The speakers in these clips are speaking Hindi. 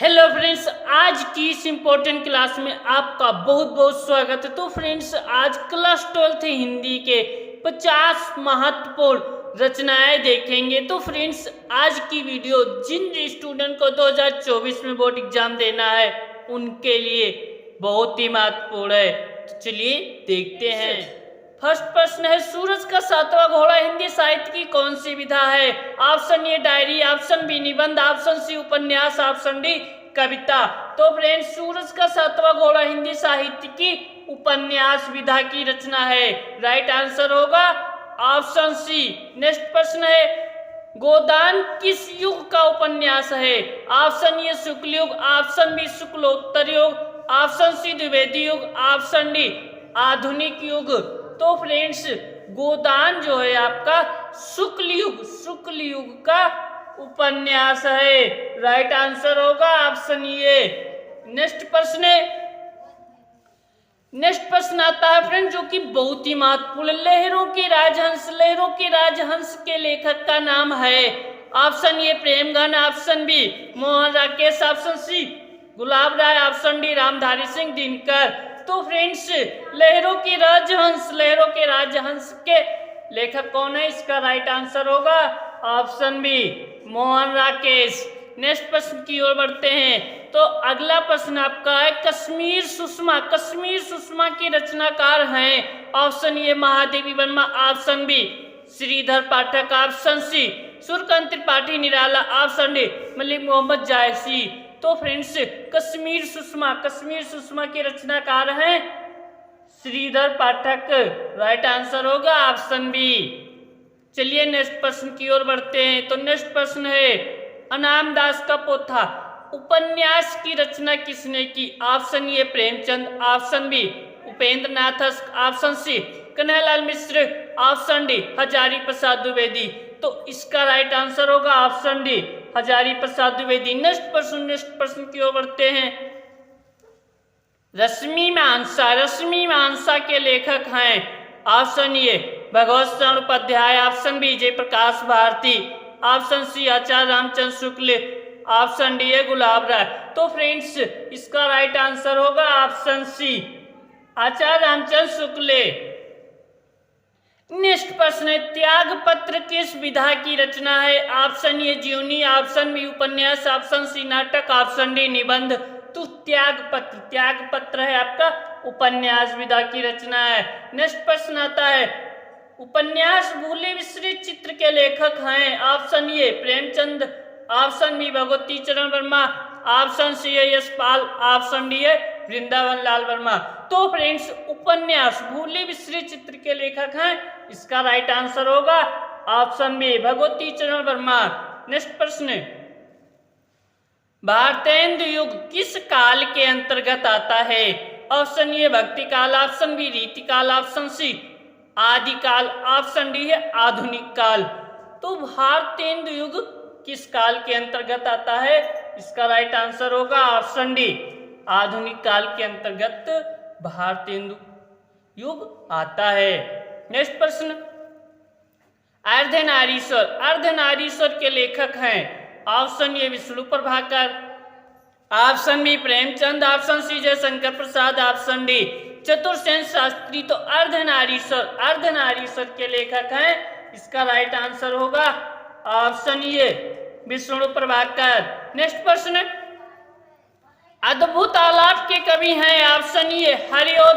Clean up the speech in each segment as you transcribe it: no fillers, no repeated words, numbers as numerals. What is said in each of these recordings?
हेलो फ्रेंड्स, आज की इस इम्पोर्टेंट क्लास में आपका बहुत बहुत स्वागत है। तो फ्रेंड्स, आज क्लास 12th हिंदी के 50 महत्वपूर्ण रचनाएं देखेंगे। तो फ्रेंड्स, आज की वीडियो जिन स्टूडेंट को 2024 में बोर्ड एग्जाम देना है उनके लिए बहुत ही महत्वपूर्ण है। तो चलिए देखते हैं। फर्स्ट प्रश्न है, सूरज का सातवां घोड़ा हिंदी साहित्य की कौन सी विधा है? Option A diary, option B निबंध, ऑप्शन सी उपन्यास, ऑप्शन डी कविता। तो फ्रेंड्स, सूरज का सातवां घोड़ा हिंदी साहित्य की उपन्यास विधा की रचना है। राइट आंसर होगा ऑप्शन सी। नेक्स्ट प्रश्न है, गोदान किस युग का उपन्यास है? ऑप्शन ए शुक्ल युग, ऑप्शन बी शुक्लोत्तर युग, ऑप्शन सी द्विवेदी युग, ऑप्शन डी आधुनिक युग। तो फ्रेंड्स, गोदान जो है आपका शुक्ल युग का उपन्यास है। राइट आंसर होगा ऑप्शन ए। नेक्स्ट प्रश्न आता है फ्रेंड, जो कि बहुत ही महत्वपूर्ण। लहरों के राजहंस के लेखक का नाम है? Option A Premghan, option B Mohan Rakesh, option C Gulab Rai, option D Ramdhari Singh Dinkar. तो फ्रेंड्स, लहरों के राजहंस के लेखक कौन है? इसका राइट आंसर होगा option B Mohan Rakesh. Next प्रश्न की ओर बढ़ते हैं। तो अगला प्रश्न आपका है, कश्मीर सुषमा के रचनाकार हैं? Option A Mahadevi Verma, option B Shridhar Pathak, option C Suryakant Tripathi Nirala, option D Malik Mohammad Jayasi. तो फ्रेंड्स, कश्मीर सुषमा के रचनाकार हैं श्रीधर पाठक। राइट आंसर होगा ऑप्शन बी। चलिए नेक्स्ट प्रश्न की ओर बढ़ते हैं। तो नेक्स्ट प्रश्न है, अनाम दास का पोथा उपन्यास की रचना किसने की? Option A Premchand, option B Upendra Nath, option C Kanhaiyalal Mishra, option D Hazari Prasad Dwivedi. तो इसका राइट आंसर होगा option D Hazari Prasad Dwivedi. Next प्रश्न की ओर बढ़ते हैं। रश्मि मानसा के लेखक हैं? Option A Bhagwat Sharan Upadhyay, option B Jayaprakash Bharti, option C Acharya Ramchandra Shukla, option D है गुलाब राय। तो फ्रेंड्स, इसका राइट आंसर होगा option C Acharya Ramchandra Shukla. Next प्रश्न है, त्याग पत्र किस विधा की रचना है? ऑप्शन ए जीवनी, ऑप्शन बी उपन्यास, ऑप्शन सी नाटक, ऑप्शन डी निबंध। तो त्याग पत्र है आपका उपन्यास विधा की रचना है। नेक्स्ट प्रश्न आता है, उपन्यास भूले बिसरे चित्र के लेखक हैं? Option A Premchand, option B Bhagwati Charan Verma, option C है यशपाल, ऑप्शन डी है वृंदावन लाल वर्मा। तो फ्रेंड्स, उपन्यास भूले बिसरे चित्र के लेखक हैं, इसका राइट आंसर होगा option B Bhagwati Charan Verma. Next प्रश्न, भारतेंदु युग किस काल के अंतर्गत आता है? ऑप्शन ए भक्ति काल, ऑप्शन बी रीति काल, ऑप्शन सी आदिकाल, ऑप्शन डी है आधुनिक काल। तो भारतेंदु युग किस काल के अंतर्गत आता है? इसका राइट आंसर होगा ऑप्शन डी आधुनिक काल के अंतर्गत भारतेंदु युग आता है। नेक्स्ट प्रश्न, अर्धनारीश्वर के लेखक हैं? Option A Vishnu Prabhakar, option B Premchand, option C Jaishankar Prasad, option D Chatursen Shastri. तो अर्धनारीश्वर के लेखक हैं, इसका राइट आंसर होगा option A Vishnu Prabhakar. Next प्रश्न, अद्भुत आलाप के कवि हैं? Option A Hariaudh,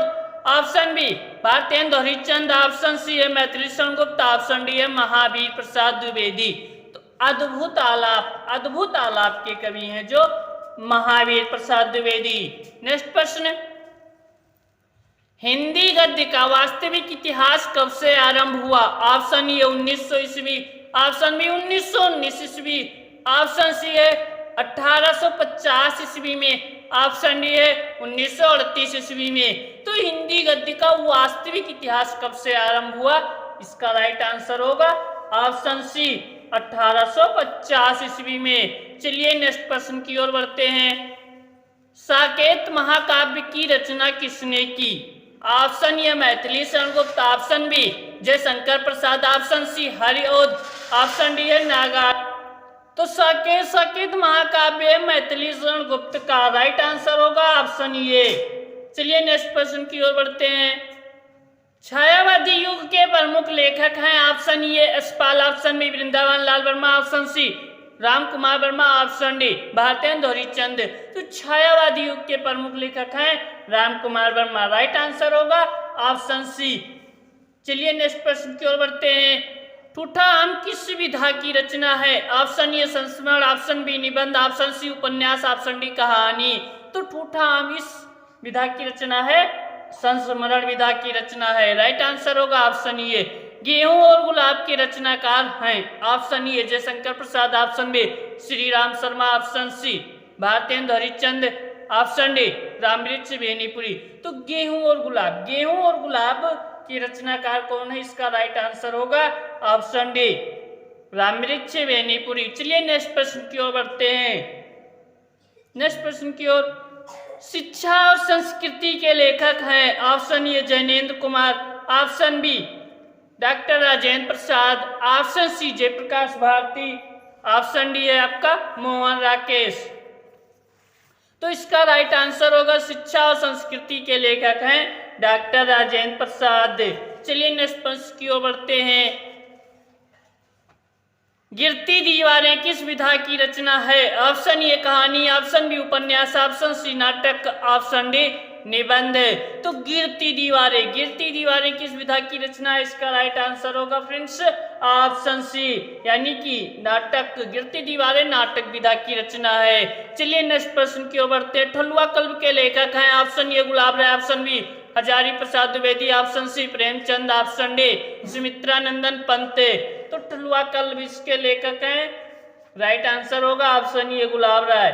option B Bharatendu Harishchandra, option C है मैथिली शरण गुप्त, ऑप्शन डी है महावीर प्रसाद द्विवेदी। तो अद्भुत आलाप के कवि हैं जो महावीर प्रसाद द्विवेदी। नेक्स्ट प्रश्न, हिंदी गद्य का वास्तविक इतिहास कब से आरंभ हुआ? ऑप्शन ए 1900 ईस्वी, ऑप्शन बी 1919 ईस्वी, ऑप्शन सी है 1850 ईस्वी में, ऑप्शन डी है 1938 ईस्वी में। तो हिंदी गद्य का वास्तविक इतिहास कब से आरंभ हुआ? इसका राइट आंसर होगा ऑप्शन सी 1850 ईस्वी में। चलिए नेक्स्ट प्रश्न की ओर बढ़ते हैं। साकेत महाकाव्य की रचना किसने की? ऑप्शन ए Maithili Sharan Gupt, option B Jaishankar Prasad, option सी हरिओद, ऑप्शन डी है नागा। तो साकेत महाकाव्य मैथिली शरण गुप्त का राइट आंसर होगा ऑप्शन ए। चलिए नेक्स्ट प्रश्न की ओर बढ़ते हैं। छायावादी युग के प्रमुख लेखक हैं option A Yashpal, option B Vrindavan Lal Verma, option C Ram Kumar Verma, option D Bharatendu Harishchand. तो छायावादी युग के प्रमुख लेखक हैं राम कुमार वर्मा, राइट आंसर होगा ऑप्शन सी। चलिए नेक्स्ट प्रश्न की ओर बढ़ते हैं। ठूठा आम किस विधा की रचना है? ऑप्शन ए संस्मरण, ऑप्शन बी निबंध, ऑप्शन सी उपन्यास, ऑप्शन डी कहानी। तो ठूठा आम इस विधा की रचना है, संस्मरण विधा की रचना है, राइट आंसर होगा ऑप्शन ए। गेहूं और गुलाब के रचनाकार हैं option A Jaishankar Prasad, option B Shri Ram Sharma, option C Bharatendu Harishchand, option D Rambriksh Benipuri. तो गेहूं और गुलाब की रचनाकार कौन है? इसका राइट आंसर होगा ऑप्शन डी रामवृक्ष बेनीपुरी। चलिए नेक्स्ट प्रश्न की ओर बढ़ते हैं। नेक्स्ट प्रश्न की ओर। शिक्षा और संस्कृति के लेखक हैं option A Jainendra Kumar, option B doctor Rajendra Prasad, option C Jayaprakash Bharti, option D है आपका मोहन राकेश। तो इसका राइट आंसर होगा शिक्षा और संस्कृति के लेखक हैं डॉक्टर राजेंद्र प्रसाद। चलिए नेक्स्ट प्रश्न की ओर बढ़ते हैं। गिरती दीवारें किस विधा की रचना है? ऑप्शन ए कहानी, ऑप्शन बी उपन्यास, ऑप्शन सी नाटक, ऑप्शन डी निबंध। तो गिरती दीवारें किस विधा की रचना है? इसका राइट आंसर होगा फ्रेंड्स ऑप्शन सी, यानी कि नाटक। गिरती दीवारें नाटक विधा की रचना है। चलिए नेक्स्ट प्रश्न की ओर बढ़ते हैं। ठलुआ कल्प के लेखक हैं option A Gulab Rai, option B Hazari Prasad Dwivedi, option C Premchand, option D Sumitranandan Pant. तो ठलुआ कल्प इसके लेखक हैं, राइट आंसर होगा ऑप्शन ए गुलाब राय।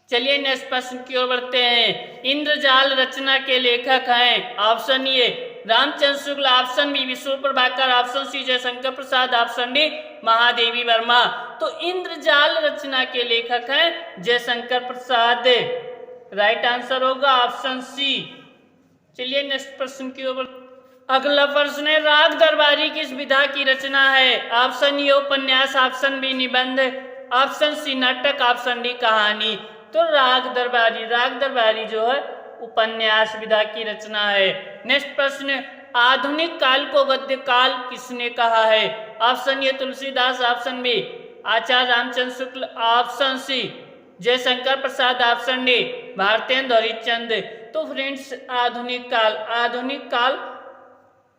चलिए नेक्स्ट प्रश्न की ओर बढ़ते हैं। इंद्रजाल रचना के लेखक हैं option A Ramchandra Shukla, option B Vishnu Prabhakar, option C Jaishankar Prasad, option D Mahadevi Verma. तो इंद्रजाल रचना के लेखक हैं जयशंकर प्रसाद, राइट आंसर होगा ऑप्शन सी। चलिए नेक्स्ट प्रश्न की ओर। अगला प्रश्न है राग दरबारी किस विधा की रचना है? ऑप्शन ए उपन्यास, ऑप्शन बी निबंध, ऑप्शन सी नाटक, ऑप्शन डी कहानी। तो राग दरबारी जो है उपन्यास विधा की रचना है। नेक्स्ट प्रश्न। आधुनिक काल को गद्य काल किसने कहा है? Option A Tulsidas, option B आचार्य Ramchandra Shukla, option C Jaishankar Prasad, option D Bharatendu Harishchand. तो फ्रेंड्स आधुनिक काल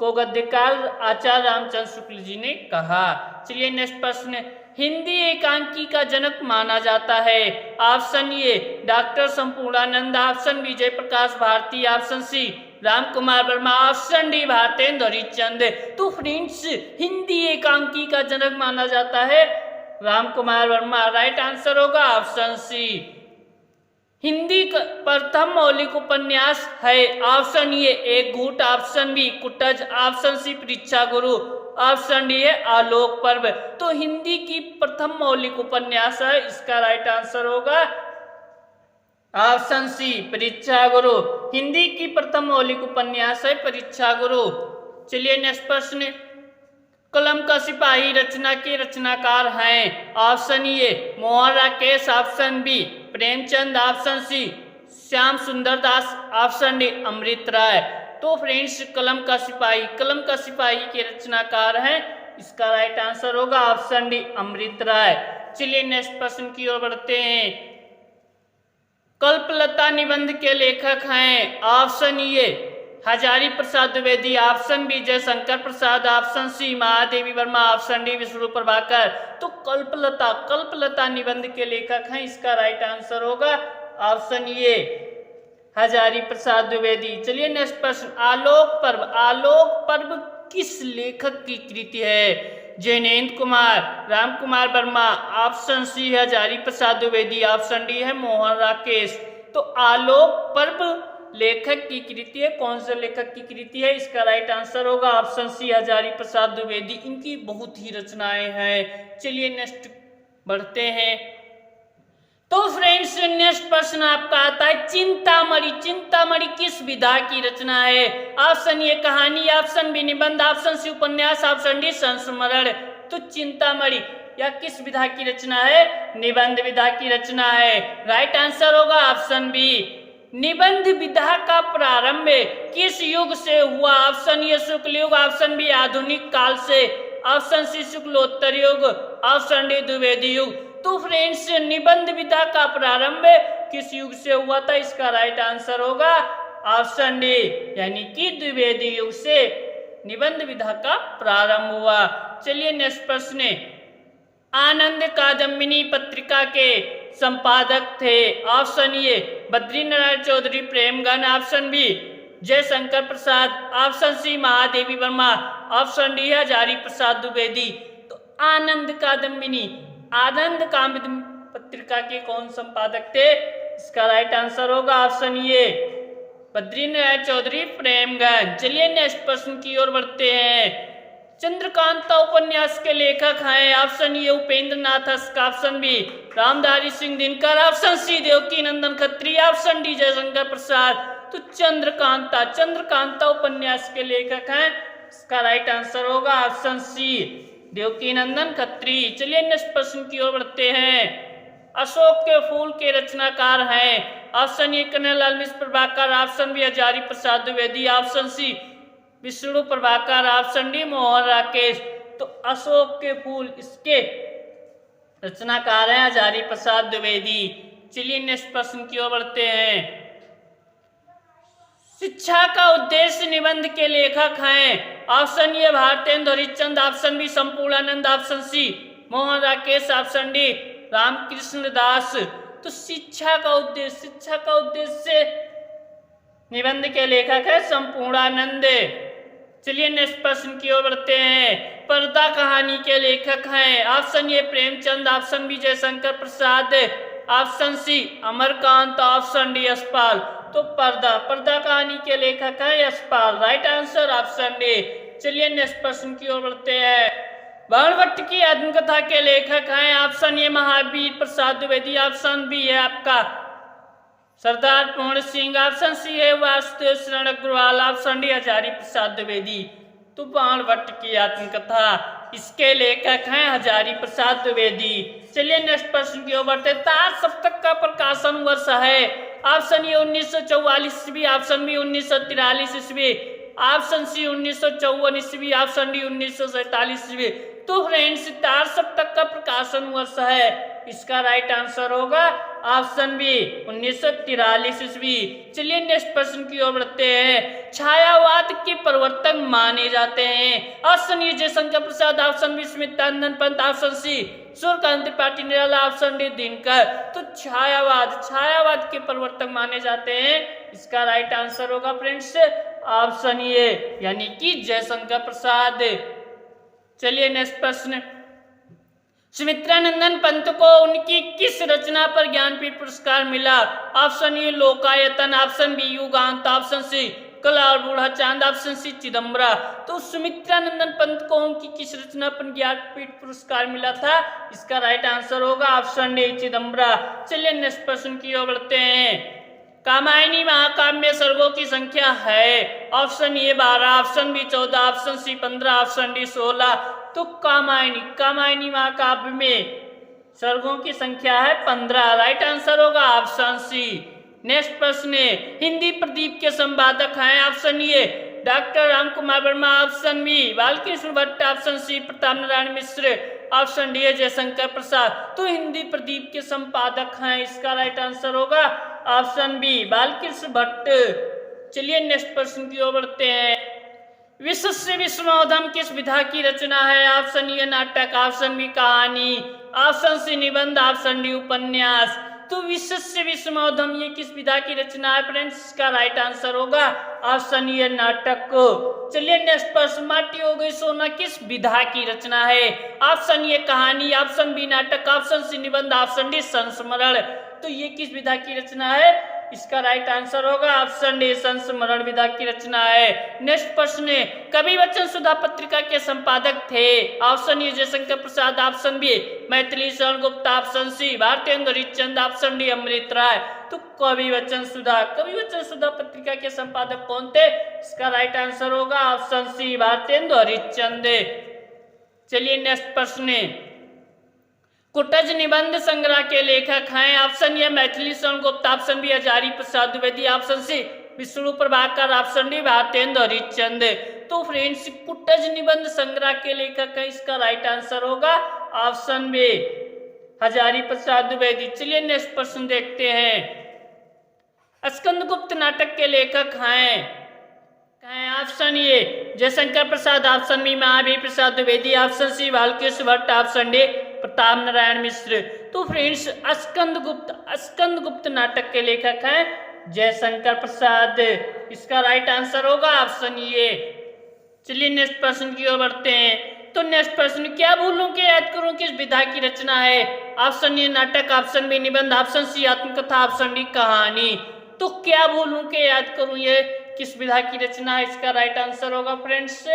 को गद्य काल आचार्य रामचंद्र शुक्ल जी ने कहा। चलिए नेक्स्ट प्रश्न। हिंदी एकांकी का जनक माना जाता है option A doctor Sampurnanand, option B Jayaprakash Bharti, option C Ram Kumar Verma, option D Bharatendu Harishchand. तो फ्रेंड्स हिंदी एकांकी का जनक माना जाता है राम कुमार वर्मा, राइट आंसर होगा ऑप्शन सी। हिंदी का प्रथम मौलिक उपन्यास है ऑप्शन ए एक घूट, option B Kutaj, option C परीक्षा गुरु, ऑप्शन डी है आलोक पर्व। तो हिंदी की प्रथम मौलिक उपन्यास है, इसका राइट आंसर होगा ऑप्शन सी परीक्षा गुरु। हिंदी की प्रथम मौलिक उपन्यास है परीक्षा गुरु। चलिए नेक्स्ट प्रश्न। कलम का सिपाही रचना के रचनाकार हैं option A Mohan Rakesh, option B Premchand, option C Shyam Sundar Das, option D Amrit Rai. तो फ्रेंड्स कलम का सिपाही के रचनाकार हैं, इसका राइट आंसर होगा ऑप्शन डी अमृत राय। चलिए नेक्स्ट प्रश्न की ओर बढ़ते हैं। कल्पलता निबंध के लेखक हैं option A Hazari Prasad Dwivedi, option B Jaishankar Prasad, option C Mahadevi Verma, option D Vishnu Prabhakar. तो कल्पलता निबंध के लेखक हैं, इसका राइट आंसर होगा ऑप्शन ए हजारी प्रसाद द्विवेदी। चलिए नेक्स्ट प्रश्न। आलोक पर्व किस लेखक की कृति है? जैनेन्द्र कुमार, राम कुमार वर्मा, ऑप्शन सी हजारी प्रसाद द्विवेदी, ऑप्शन डी है मोहन राकेश। तो आलोक पर्व लेखक की कृति है, कौन से लेखक की कृति है? इसका राइट आंसर होगा ऑप्शन सी हजारी प्रसाद द्विवेदी। इनकी बहुत ही रचनाएं हैं। चलिए नेक्स्ट बढ़ते हैं। तो फ्रेंड्स नेक्स्ट प्रश्न आपका आता है चिंतामणि किस विधा की रचना है? ऑप्शन ए कहानी, ऑप्शन बी निबंध, ऑप्शन सी उपन्यास, ऑप्शन डी संस्मरण। तो चिंतामणि या किस विधा की रचना है? निबंध विधा की रचना है। राइट आंसर होगा ऑप्शन बी। निबंध विधा का प्रारंभ किस युग से हुआ? ऑप्शन ए शुक्ल युग, ऑप्शन बी आधुनिक काल से, ऑप्शन सी शुक्लोत्तर युग, ऑप्शन डी द्विवेदी युग। तो फ्रेंड्स निबंध विधा का प्रारंभ किस युग से हुआ था? इसका राइट आंसर होगा ऑप्शन डी, यानी कि द्विवेदी युग से निबंध विधा का प्रारंभ हुआ। चलिए नेक्स्ट प्रश्न, आनंद कादम्बिनी पत्रिका के संपादक थे? Option A Badrinarayan Chaudhary Premghan, option B Jaishankar Prasad, option C Mahadevi Verma, option D Hazari Prasad Dwivedi. तो आनंद कादम्बिनी पत्रिका के कौन संपादक थे? इसका राइट आंसर होगा ऑप्शन ए बद्रीनारायण चौधरी प्रेमगन। चलिए नेक्स्ट प्रश्न की ओर बढ़ते हैं। चंद्रकांता उपन्यास के लेखक हैं? ऑप्शन ए Upendra Nath Hans, option B Ramdhari Singh Dinkar, option C Devki Nandan Khatri, option D Jaishankar Prasad. तो चंद्रकांता उपन्यास के लेखक हैं, इसका राइट आंसर होगा ऑप्शन सी देवकी नंदन खत्री। चलिए नेक्स्ट प्रश्न की ओर बढ़ते हैं। अशोक के फूल के रचनाकार हैं? Option A Kanhaiyalal Mishra Prabhakar, option B Hazari Prasad Dwivedi, option C Vishnu Prabhakar, option D Mohan Rakesh. तो अशोक के फूल इसके रचनाकार हैं हजारी प्रसाद द्विवेदी। चलिए नेक्स्ट प्रश्न की ओर बढ़ते हैं। शिक्षा का उद्देश्य निबंध के लेखक हैं? Option A Bharatendu Harishchandra, option B Sampurnanand, option C Mohan Rakesh, option D Ramkrishna Das. तो शिक्षा का उद्देश्य निबंध के लेखक है संपूर्णानंद। चलिए नेक्स्ट प्रश्न की ओर बढ़ते हैं। पर्दा कहानी के लेखक हैं? Option A Premchand, option B Jaishankar Prasad, option C Amarkant, option D Yashpal. तो पर्दा कहानी के लेखक है Yashpal. Right answer option D. चलिए नेक्स्ट प्रश्न की ओर बढ़ते हैं। बाणभट्ट की आत्मकथा के लेखक हैं? Option A Mahavir Prasad Dwivedi, option B है आपका सरदार पूर्ण सिंह, ऑप्शन सी है वासुदेव शरण अग्रवाल, ऑप्शन डी हजारी प्रसाद द्विवेदी। तो बाणभट्ट की आत्मकथा इसके लेखक हैं हजारी प्रसाद द्विवेदी। चलिए नेक्स्ट प्रश्न की ओर बढ़ते हैं। तार सप्तक का प्रकाशन वर्ष है? ऑप्शन ए 1944 ईस्वी, ऑप्शन बी 1943 ईस्वी, ऑप्शन सी 1954 ईस्वी, ऑप्शन डी 1947 ईस्वी। तो फ्रेंड्स तार सप्तक का प्रकाशन वर्ष है, इसका राइट आंसर होगा ऑप्शन बी 1943 ईस्वी। चलिए नेक्स्ट प्रश्न की ओर बढ़ते हैं। छायावाद के प्रवर्तक माने जाते हैं? Option A Jaishankar Prasad, option B Smitanandan Pant, option C Suryakant Tripathi Nirala, option D Dinkar. तो छायावाद के प्रवर्तक माने जाते हैं, इसका राइट आंसर होगा फ्रेंड्स ऑप्शन ए, यानी कि जयशंकर प्रसाद। चलिए नेक्स्ट प्रश्न। सुमित्रानंदन पंत को उनकी किस रचना पर ज्ञानपीठ पुरस्कार मिला? Option A Lokayatan, option B Yugant, option C कला और बूढ़ा चांद, ऑप्शन सी चिदम्बरा। तो सुमित्रानंदन पंत को उनकी किस रचना पर ज्ञानपीठ पुरस्कार मिला था? इसका राइट आंसर होगा ऑप्शन डी चिदम्बरा। चलिए नेक्स्ट प्रश्न की ओर बढ़ते हैं। कामायनी महाकाव्य में सर्गों की संख्या है? Option A 12, option B 14, option C 15, option D 16। तो कामायनी महाकाव्य में सर्गों की संख्या है 15। राइट आंसर होगा ऑप्शन सी। नेक्स्ट प्रश्न है। हिंदी प्रदीप के संपादक हैं? Option A doctor Ram Kumar Verma, option B Balkrishna Bhatt, option C Pratap Narayan Mishra, option D Jaishankar Prasad. तो हिंदी प्रदीप के संपादक हैं, इसका राइट आंसर होगा ऑप्शन बी बालकृष्ण भट्ट। चलिए नेक्स्ट प्रश्न की ओर बढ़ते हैं। विश्व से विश्वमोधम किस विधा की रचना है? ऑप्शन ए नाटक, ऑप्शन बी कहानी, ऑप्शन सी निबंध, ऑप्शन डी उपन्यास। तो विश्व से विश्वमोधम ये किस विधा की रचना है फ्रेंड्स? इसका राइट आंसर होगा ऑप्शन ए नाटक। चलिए नेक्स्ट प्रश्न। माटी हो गई सोना किस विधा की रचना है? ऑप्शन ए कहानी, ऑप्शन बी नाटक, ऑप्शन सी निबंध, ऑप्शन डी संस्मरण। तो ये किस विधा की रचना है? इसका राइट आंसर होगा ऑप्शन डी संस्मरण विधा की रचना है। नेक्स्ट प्रश्न है। कवि वचन सुधा पत्रिका के संपादक थे? Option A Jaishankar Prasad, option B Maithili Sharan Gupta, option C Bharatendu Harishchandra, option D Amrit Rai. तो कवि वचन सुधा पत्रिका के संपादक कौन थे? इसका राइट आंसर होगा ऑप्शन सी भारतेंदु हरिश्चंद्र। चलिए नेक्स्ट प्रश्न है। कुटज निबंध संग्रह के लेखक हैं? ऑप्शन ए Maithili Sharan Gupt, option B Hazari Prasad Dwivedi, option C Vishnu Prabhakar, option D Bharatendra Harishchandra. तो फ्रेंड्स कुटज निबंध संग्रह के लेखक हैं, इसका राइट आंसर होगा ऑप्शन बी हजारी प्रसाद द्विवेदी। चलिए नेक्स्ट प्रश्न देखते हैं। स्कंदगुप्त नाटक के लेखक हैं? Option A Jaishankar Prasad, option B Mahavir Prasad Dwivedi, option C Balkrishna Bhatt, option D Pratap Narayan Mishra. तो फ्रेंड्स स्कंदगुप्त नाटक के लेखक हैं जयशंकर प्रसाद, इसका राइट आंसर होगा ऑप्शन ए। चलिए नेक्स्ट प्रश्न की ओर बढ़ते हैं। तो नेक्स्ट प्रश्न, क्या भूलूं के याद करूं किस विधा की रचना है? ऑप्शन ए नाटक, ऑप्शन बी निबंध, ऑप्शन सी आत्मकथा, ऑप्शन डी कहानी। तो क्या भूलूं के याद करूं ये किस विधा की रचना है? इसका राइट आंसर होगा फ्रेंड्स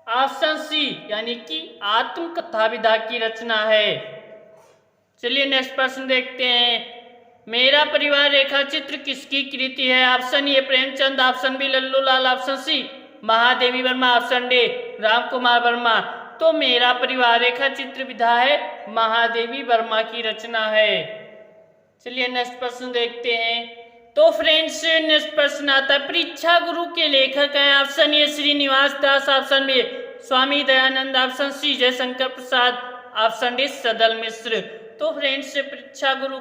ऑप्शन सी, यानी कि आत्मकथा विधा की रचना है। चलिए नेक्स्ट प्रश्न देखते हैं। मेरा परिवार रेखा चित्र किसकी कृति है? Option A Premchand, option B Lallu Lal, option C Mahadevi Verma, option D Ram Kumar Verma. तो मेरा परिवार रेखा चित्र विधा है महादेवी वर्मा की रचना है। चलिए नेक्स्ट प्रश्न देखते हैं। तो फ्रेंड्स नेक्स्ट प्रश्न आता है, परीक्षा गुरु के लेखक हैं? Option A Shrinivas Das, option B Swami Dayanand, option C Jaishankar Prasad, option D Sadal Mishra. तो फ्रेंड्स परीक्षा गुरु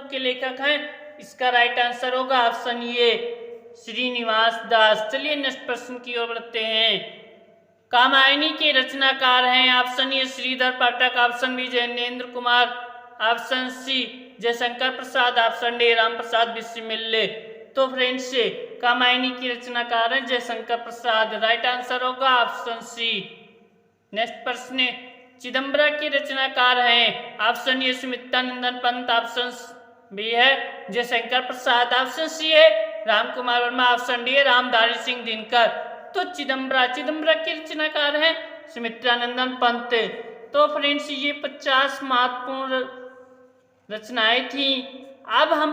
के लेखक हैं, इसका राइट आंसर होगा ऑप्शन ए श्रीनिवास दास। चलिए नेक्स्ट प्रश्न की ओर बढ़ते हैं। कामायनी के रचनाकार हैं? Option A Shridhar Pathak, option B Jainendra Kumar, option C Jaishankar Prasad, option D Ram Prasad Bismil. तो फ्रेंड्स कामायनी की रचनाकार हैं जयशंकर प्रसाद, राइट आंसर होगा ऑप्शन सी। नेक्स्ट प्रश्न, चिदम्बरा के रचनाकार हैं? Option A Sumitranandan Pant, option B है जयशंकर प्रसाद, ऑप्शन सी है राम कुमार वर्मा, ऑप्शन डी है रामधारी सिंह दिनकर। तो चिदम्बरा के रचनाकार हैं सुमित्रानंदन पंत। तो फ्रेंड्स ये 50 महत्वपूर्ण रचनाएं थी। अब हम